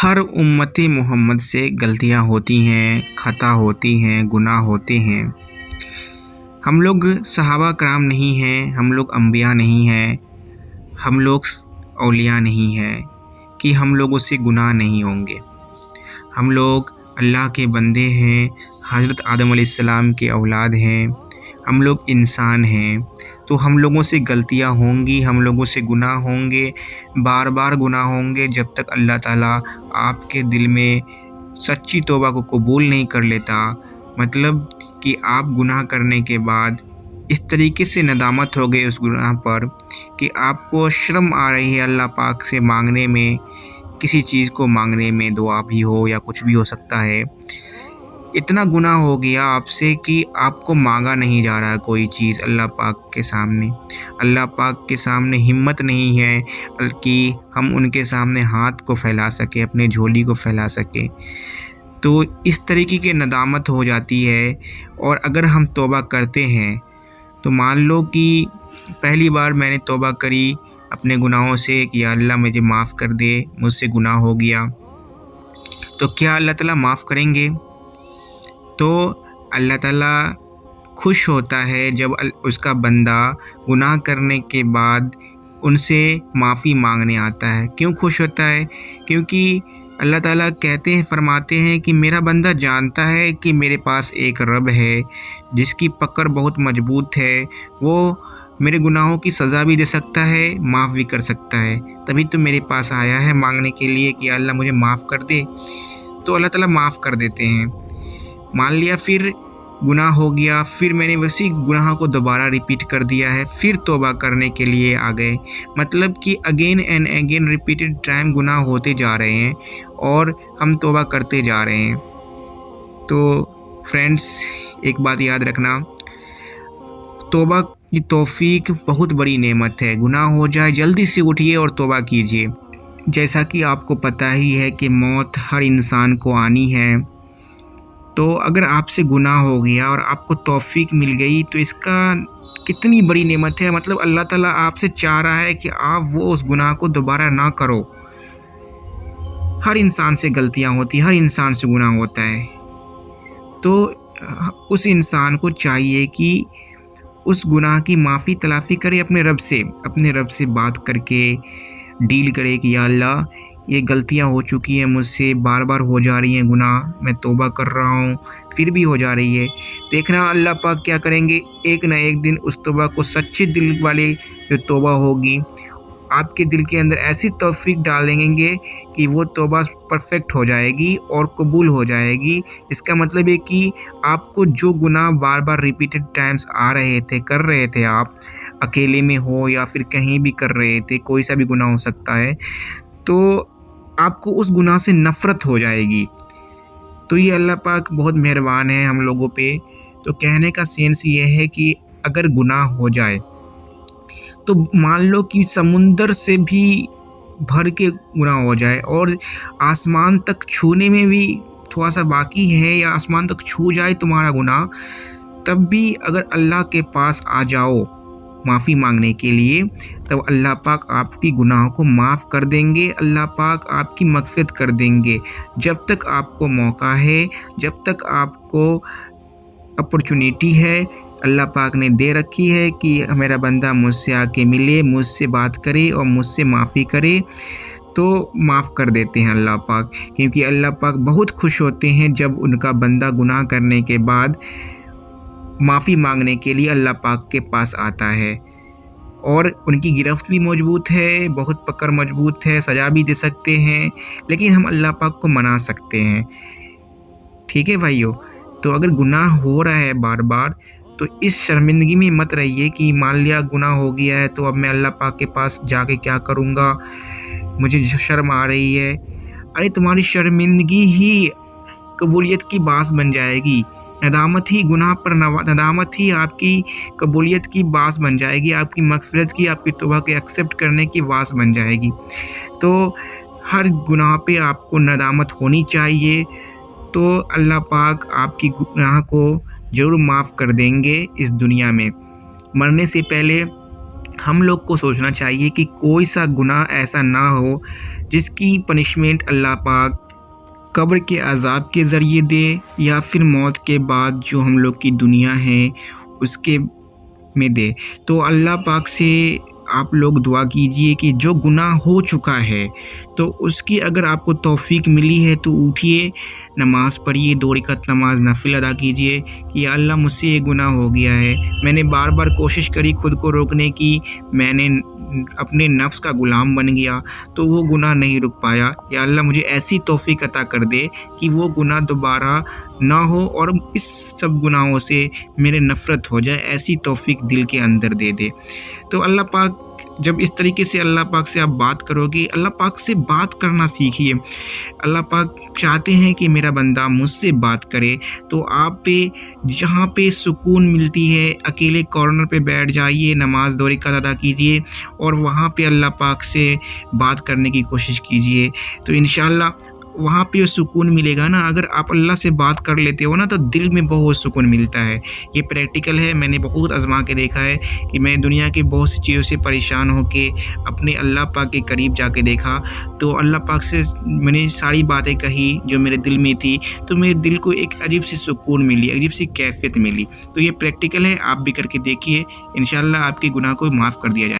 ہر امت محمد سے غلطیاں ہوتی ہیں، خطا ہوتی ہیں، گناہ ہوتے ہیں۔ ہم لوگ صحابہ کرام نہیں ہیں، ہم لوگ انبیاء نہیں ہیں، ہم لوگ اولیاء نہیں ہیں کہ ہم لوگوں سے گناہ نہیں ہوں گے۔ ہم لوگ اللہ کے بندے ہیں، حضرت آدم علیہ السلام کے اولاد ہیں، ہم لوگ انسان ہیں، تو ہم لوگوں سے غلطیاں ہوں گی، ہم لوگوں سے گناہ ہوں گے، بار بار گناہ ہوں گے جب تک اللہ تعالیٰ آپ کے دل میں سچی توبہ کو قبول نہیں کر لیتا۔ مطلب کہ آپ گناہ کرنے کے بعد اس طریقے سے ندامت ہو گئے اس گناہ پر کہ آپ کو شرم آ رہی ہے اللہ پاک سے مانگنے میں، کسی چیز کو مانگنے میں، دعا بھی ہو یا کچھ بھی ہو سکتا ہے۔ اتنا گناہ ہو گیا آپ سے کہ آپ کو مانگا نہیں جا رہا ہے کوئی چیز اللہ پاک کے سامنے۔ اللہ پاک کے سامنے ہمت نہیں ہے کہ ہم ان کے سامنے ہاتھ کو پھیلا سکیں، اپنے جھولی کو پھیلا سکیں۔ تو اس طریقے کی ندامت ہو جاتی ہے۔ اور اگر ہم توبہ کرتے ہیں تو مان لو کہ پہلی بار میں نے توبہ کری اپنے گناہوں سے کہ یا اللہ مجھے معاف کر دے، مجھ سے گناہ ہو گیا، تو کیا اللہ تعالیٰ معاف کریں گے؟ تو اللہ تعالیٰ خوش ہوتا ہے جب اس کا بندہ گناہ کرنے کے بعد ان سے معافی مانگنے آتا ہے۔ کیوں خوش ہوتا ہے؟ کیونکہ اللہ تعالیٰ کہتے ہیں، فرماتے ہیں کہ میرا بندہ جانتا ہے کہ میرے پاس ایک رب ہے جس کی پکڑ بہت مضبوط ہے، وہ میرے گناہوں کی سزا بھی دے سکتا ہے، معاف بھی کر سکتا ہے، تبھی تو میرے پاس آیا ہے مانگنے کے لیے کہ اللہ مجھے معاف کر دے۔ تو اللہ تعالیٰ معاف کر دیتے ہیں۔ مان لیا پھر گناہ ہو گیا، پھر میں نے ویسی گناہ کو دوبارہ ریپیٹ کر دیا ہے، پھر توبہ کرنے کے لیے آ گئے۔ مطلب کہ again and again repeated time گناہ ہوتے جا رہے ہیں اور ہم توبہ کرتے جا رہے ہیں۔ تو فرینڈس، ایک بات یاد رکھنا، توبہ کی توفیق بہت بڑی نعمت ہے۔ گناہ ہو جائے جلدی سے اٹھیے اور توبہ کیجیے۔ جیسا کہ آپ کو پتہ ہی ہے کہ موت ہر انسان کو آنی ہے، تو اگر آپ سے گناہ ہو گیا اور آپ کو توفیق مل گئی تو اس کا کتنی بڑی نعمت ہے۔ مطلب اللہ تعالیٰ آپ سے چاہ رہا ہے کہ آپ وہ اس گناہ کو دوبارہ نہ کرو۔ ہر انسان سے غلطیاں ہوتی ہیں، ہر انسان سے گناہ ہوتا ہے، تو اس انسان کو چاہیے کہ اس گناہ کی معافی تلافی کرے اپنے رب سے بات کر کے ڈیل کرے کہ یا اللہ یہ غلطیاں ہو چکی ہیں مجھ سے، بار بار ہو جا رہی ہیں گناہ، میں توبہ کر رہا ہوں پھر بھی ہو جا رہی ہے۔ دیکھنا اللہ پاک کیا کریں گے، ایک نہ ایک دن اس توبہ کو سچے دل والے جو توبہ ہوگی آپ کے دل کے اندر ایسی توفیق ڈالیں گے کہ وہ توبہ پرفیکٹ ہو جائے گی اور قبول ہو جائے گی۔ اس کا مطلب ہے کہ آپ کو جو گناہ بار بار ریپیٹڈ ٹائمز آ رہے تھے، کر رہے تھے، آپ اکیلے میں ہو یا پھر کہیں بھی کر رہے تھے، کوئی سا بھی گناہ ہو سکتا ہے، تو آپ کو اس گناہ سے نفرت ہو جائے گی۔ تو یہ اللہ پاک بہت مہربان ہے ہم لوگوں پہ۔ تو کہنے کا سینس یہ ہے کہ اگر گناہ ہو جائے تو مان لو کہ سمندر سے بھی بھر کے گناہ ہو جائے اور آسمان تک چھونے میں بھی تھوڑا سا باقی ہے یا آسمان تک چھو جائے تمہارا گناہ، تب بھی اگر اللہ کے پاس آ جاؤ معافی مانگنے کے لیے، تب اللہ پاک آپ کی گناہوں کو معاف کر دیں گے، اللہ پاک آپ کی مغفرت کر دیں گے۔ جب تک آپ کو موقع ہے، جب تک آپ کو اپرچونیٹی ہے، اللہ پاک نے دے رکھی ہے کہ میرا بندہ مجھ سے آ کے ملے، مجھ سے بات کرے اور مجھ سے معافی کرے، تو معاف کر دیتے ہیں اللہ پاک۔ کیونکہ اللہ پاک بہت خوش ہوتے ہیں جب ان کا بندہ گناہ کرنے کے بعد معافی مانگنے کے لیے اللہ پاک کے پاس آتا ہے۔ اور ان کی گرفت بھی مضبوط ہے، بہت پکڑ مضبوط ہے، سزا بھی دے سکتے ہیں، لیکن ہم اللہ پاک کو منا سکتے ہیں۔ ٹھیک ہے بھائیو؟ تو اگر گناہ ہو رہا ہے بار بار تو اس شرمندگی میں مت رہیے کہ مان لیا گناہ ہو گیا ہے تو اب میں اللہ پاک کے پاس جا کے کیا کروں گا، مجھے شرم آ رہی ہے۔ ارے تمہاری شرمندگی ہی قبولیت کی باعث بن جائے گی، ندامت ہی گناہ پر ندامت ہی آپ کی قبولیت کی باعث بن جائے گی، آپ کی مغفرت کی، آپ کی توبہ کے ایکسیپٹ کرنے کی باعث بن جائے گی۔ تو ہر گناہ پہ آپ کو ندامت ہونی چاہیے، تو اللہ پاک آپ کی گناہ کو ضرور معاف کر دیں گے اس دنیا میں۔ مرنے سے پہلے ہم لوگ کو سوچنا چاہیے کہ کوئی سا گناہ ایسا نہ ہو جس کی پنشمنٹ اللہ پاک قبر کے عذاب کے ذریعے دے یا پھر موت کے بعد جو ہم لوگ کی دنیا ہے اس کے میں دے۔ تو اللہ پاک سے آپ لوگ دعا کیجئے کہ جو گناہ ہو چکا ہے تو اس کی اگر آپ کو توفیق ملی ہے تو اٹھیے، نماز پڑھیے، 2 رکعت نماز نفل ادا کیجئے کہ یا اللہ مجھ سے یہ گناہ ہو گیا ہے، میں نے بار بار کوشش کری خود کو روکنے کی، میں نے اپنے نفس کا غلام بن گیا تو وہ گناہ نہیں رک پایا، یا اللہ مجھے ایسی توفیق عطا کر دے کہ وہ گناہ دوبارہ نہ ہو اور اس سب گناہوں سے میرے نفرت ہو جائے، ایسی توفیق دل کے اندر دے دے۔ تو اللہ پاک جب اس طریقے سے اللہ پاک سے آپ بات کرو گے، اللہ پاک سے بات کرنا سیکھیے۔ اللہ پاک چاہتے ہیں کہ میرا بندہ مجھ سے بات کرے، تو آپ پہ جہاں پہ سکون ملتی ہے اکیلے کارنر پہ بیٹھ جائیے، نماز 2 رکعت ادا کیجیے اور وہاں پہ اللہ پاک سے بات کرنے کی کوشش کیجیے، تو انشاءاللہ وہاں پہ سکون ملے گا نا۔ اگر آپ اللہ سے بات کر لیتے ہو نا تو دل میں بہت سکون ملتا ہے، یہ پریکٹیکل ہے، میں نے بہت آزما کے دیکھا ہے کہ میں دنیا کی بہت سی چیزوں سے پریشان ہو کے اپنے اللہ پاک کے قریب جا کے دیکھا تو اللہ پاک سے میں نے ساری باتیں کہی جو میرے دل میں تھی، تو میرے دل کو ایک عجیب سی سکون ملی، عجیب سی کیفیت ملی۔ تو یہ پریکٹیکل ہے، آپ بھی کر کے دیکھیے، انشاءاللہ آپ کے گناہ کو معاف کر دیا جائے۔